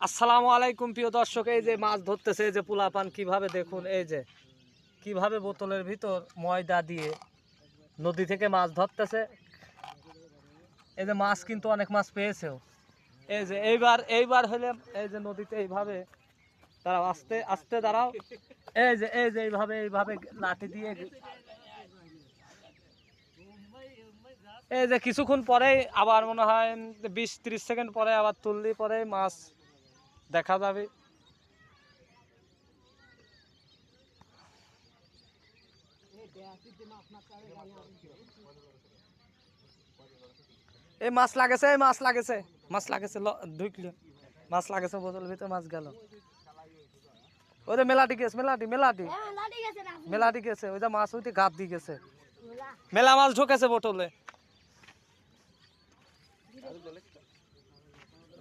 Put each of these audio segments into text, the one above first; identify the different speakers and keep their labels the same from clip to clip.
Speaker 1: আসসালামু আলাইকুম প্রিয় দর্শক, এই যে মাছ ধরতেছে, এই যে পোলাপান কিভাবে দেখুন, এই যে কিভাবে বোতলের ভিতর ময়দা দিয়ে নদী থেকে মাছ ধরতেছে। এই যে মাছ কিন্তু অনেক মাছ পেয়েছেও। এই যে এইবার হলে এই যে নদীতে এইভাবে দাঁড়াও, আস্তে আস্তে দাঁড়াও। এই যে এইভাবে লাঠি দিয়ে, এই যে কিছুক্ষণ পরেই আবার মনে হয় 20-30 সেকেন্ড পরে আবার তুললি পরে মাছ দেখা যাবে। এই মাছ লাগেছে, ঢুকলো মাছ লাগেছে, বোতল ভিতরে মাছ গেল। ওই যে মেলাটি গেছে, মেলাটি গেছে, ওই যে মাছ ওইতে গাপ দিয়ে গেছে, মেলা মাছ ঢুকেছে বোতলে।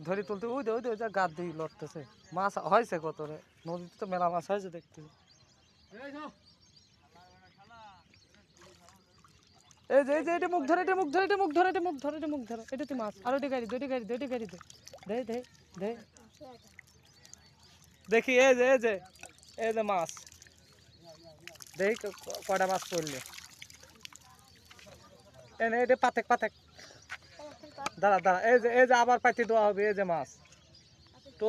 Speaker 1: ধরি তুলতে ওই যে গাপ দিয়ে লড়তেছে, মাছ হয়েছে কত রে, নদীতে তো মেলা মাছ হয়েছে দেখতে। এই যে এটা মুখ ধরে, এটাতে মাছ। আর ওইটা গাড়ি দে দে দে দেখি, এই যে মাছ দেখি কয়টা মাছ পড়লে। এনে এটা পাতেক দাঁড়া, এই যে আবার পাইতে দেওয়া হবে, এই যে মাছ তো।